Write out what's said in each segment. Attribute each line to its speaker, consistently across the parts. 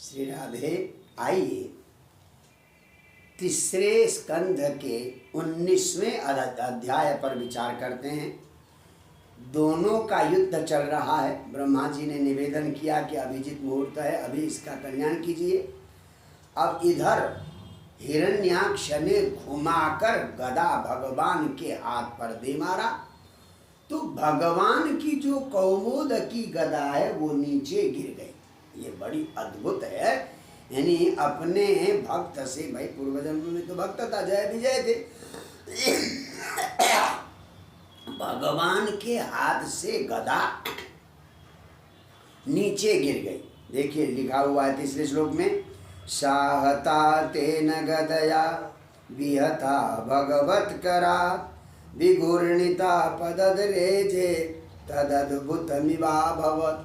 Speaker 1: श्री राधे। आइए तीसरे स्कंध के 19वें अध्याय पर विचार करते हैं। दोनों का युद्ध चल रहा है। ब्रह्मा जी ने निवेदन किया कि अभिजीत मुहूर्त है, अभी इसका कल्याण कीजिए। अब इधर हिरण्याक्ष ने घुमाकर गदा भगवान के हाथ पर दे मारा, तो भगवान की जो कौमोद की गदा है वो नीचे गिर गई। ये बड़ी अद्भुत है। यानी अपने भक्त से, भाई पूर्व जन्म में तो भक्त था, जय विजय थे, भगवान के हाथ से गदा नीचे गिर गई। देखिए लिखा हुआ है तीसरे श्लोक में, साहता तेन गदया विहता भगवत करा विघूर्णिता पदद्रेजे तदद्भुतमिवाभवत्।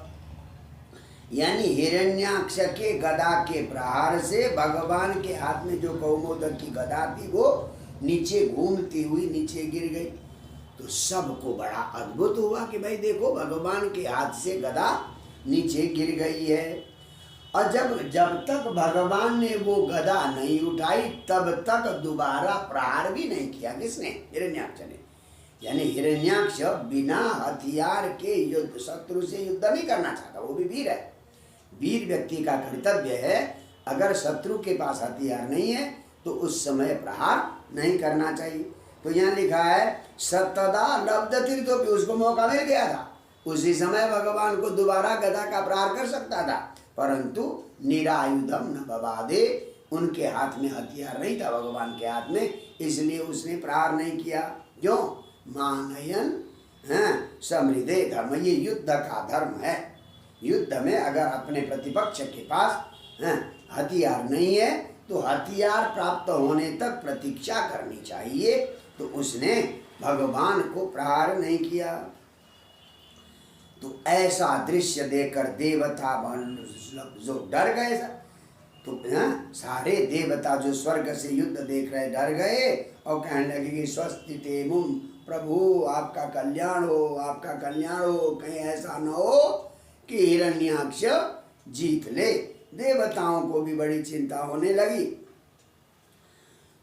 Speaker 1: यानी हिरण्याक्ष के गदा के प्रहार से भगवान के हाथ में जो कौमोदक की गदा थी वो नीचे घूमती हुई नीचे गिर गई। तो सबको बड़ा अद्भुत हुआ कि भाई देखो भगवान के हाथ से गदा नीचे गिर गई है। और जब तक भगवान ने वो गदा नहीं उठाई तब तक दोबारा प्रहार भी नहीं किया। किसने? हिरण्याक्ष ने। यानी हिरण्याक्ष बिना हथियार के युद्ध, शत्रु से युद्ध नहीं करना चाहता। वो भी वीर है। वीर व्यक्ति का कर्तव्य है, अगर शत्रु के पास हथियार नहीं है तो उस समय प्रहार नहीं करना चाहिए। तो यहाँ लिखा है सतदा लब्ध तीर्थ, उसको मौका मिल गया था, उसी समय भगवान को दोबारा गदा का प्रहार कर सकता था, परंतु निरायुधम न बवादे, उनके हाथ में हथियार नहीं था भगवान के हाथ में, इसलिए उसने प्रहार नहीं किया। क्यों? मानयन समृद्धे धर्म, ये युद्ध का धर्म है। युद्ध में अगर अपने प्रतिपक्ष के पास हथियार नहीं है तो हथियार प्राप्त होने तक प्रतीक्षा करनी चाहिए। तो उसने भगवान को प्रहार नहीं किया। तो ऐसा दृश्य देखकर देवता जो डर गए, तो सारे देवता जो स्वर्ग से युद्ध देख रहे डर गए और कहने लगे कि स्वस्ति ते मुम, प्रभु आपका कल्याण हो, आपका कल्याण हो, कहीं ऐसा न हो कि हिरण्याक्ष जीत ले। देवताओं को भी बड़ी चिंता होने लगी।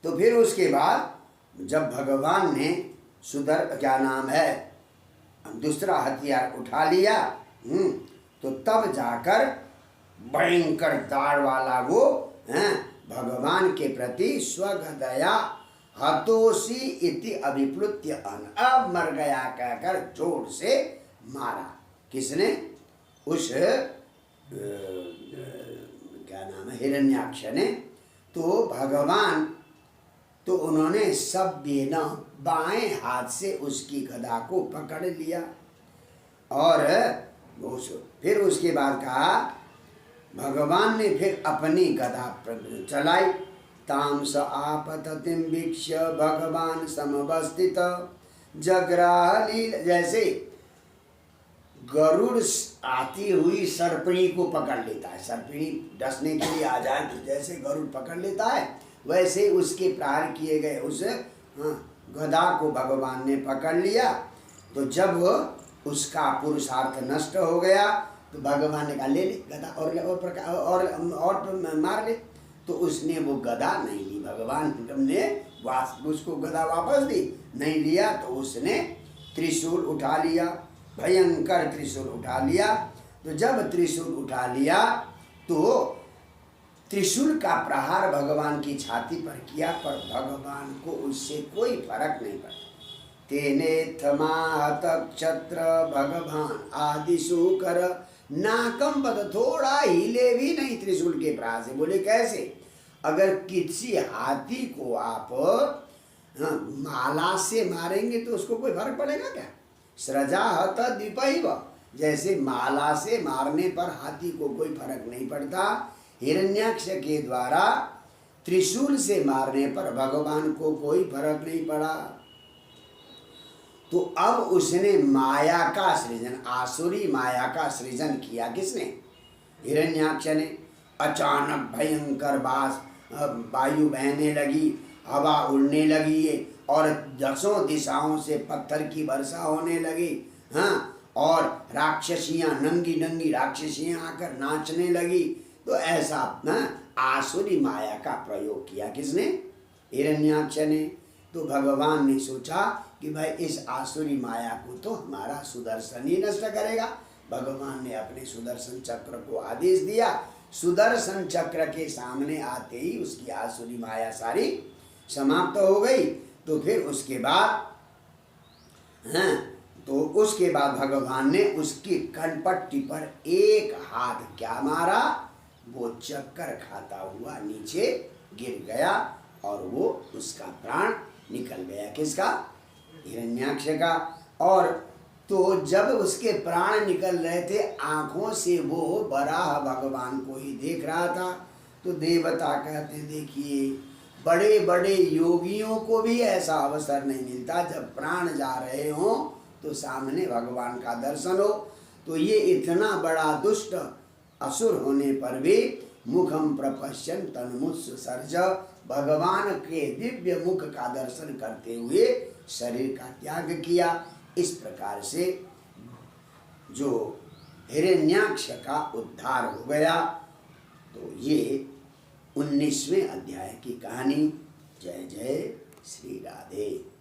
Speaker 1: तो फिर उसके बाद जब भगवान ने दूसरा हथियार उठा लिया, तो तब जाकर भयंकर दाढ़ वाला वो भगवान के प्रति स्वगदया हतोषी इति अभिप्लुत्य अन, अब मर गया कहकर जोर से मारा। किसने? उस हिरण्याक्ष ने। तो भगवान, तो उन्होंने सब बेना बाएं हाथ से उसकी गदा को पकड़ लिया और फिर उसके बाद कहा, भगवान ने फिर अपनी गदा चलाई। ताम स आपततिम वीक्ष्य भगवान समवस्थित जग्राह लील, जैसे गरुड़ आती हुई सर्पिणी को पकड़ लेता है, सर्पिणी डसने के लिए आ जाए तो जैसे गरुड़ पकड़ लेता है, वैसे उसके प्रहार किए गए उस गदा को भगवान ने पकड़ लिया। तो जब उसका पुरुषार्थ नष्ट हो गया तो भगवान ने कहा ले गदा और मार ले। तो उसने वो गदा नहीं ली, भगवान ने उसको गदा वापस दी, नहीं लिया। तो उसने त्रिशूल उठा लिया, भयंकर त्रिशूल उठा लिया। तो जब त्रिशूल उठा लिया तो त्रिशूल का प्रहार भगवान की छाती पर किया, पर भगवान को उससे कोई फर्क नहीं पड़ा। तेने थमाहत क्षत्र भगवान आदिशु कर नाकम पद, थोड़ा हिले भी नहीं त्रिशूल के प्रहार से। बोले कैसे? अगर किसी हाथी को आप माला से मारेंगे तो उसको कोई फर्क पड़ेगा क्या? सृजा हत द्विपैव, जैसे माला से मारने पर हाथी को कोई फर्क नहीं पड़ता, हिरण्याक्ष के द्वारा त्रिशूल से मारने पर भगवान को कोई फर्क नहीं पड़ा। तो अब उसने माया का सृजन, आसुरी माया का सृजन किया। किसने? हिरण्याक्ष ने। अचानक भयंकर वायु बहने लगी, हवा उड़ने लगी और 10 दिशाओं से पत्थर की वर्षा होने लगी। और राक्षसियां, नंगी नंगी राक्षसियां आकर नाचने लगी। तो ऐसा अपना आसुरी माया का प्रयोग किया। किसने? हिरण्याक्ष ने। तो भगवान ने सोचा कि भाई इस आसुरी माया को तो हमारा सुदर्शन ही नष्ट करेगा। भगवान ने अपने सुदर्शन चक्र को आदेश दिया। सुदर्शन चक्र के सामने आते ही उसकी आसुरी माया सारी समाप्त हो गई। तो फिर उसके बाद उसके बाद भगवान ने उसकी कनपट्टी पर एक हाथ क्या मारा, वो चक्कर खाता हुआ नीचे गिर गया और वो उसका प्राण निकल गया। किसका? हिरण्याक्ष का। और तो जब उसके प्राण निकल रहे थे, आंखों से वो वराह भगवान को ही देख रहा था। तो देवता कहते, देखिए बड़े बड़े योगियों को भी ऐसा अवसर नहीं मिलता, जब प्राण जा रहे हों तो सामने भगवान का दर्शन हो। तो ये इतना बड़ा दुष्ट असुर होने पर भी मुखम प्रपश्यन तन्मुत्सर्ज, भगवान के दिव्य मुख का दर्शन करते हुए शरीर का त्याग किया। इस प्रकार से जो हिरण्याक्ष का उद्धार हो गया। तो ये 19वें अध्याय की कहानी। जय जय श्री राधे।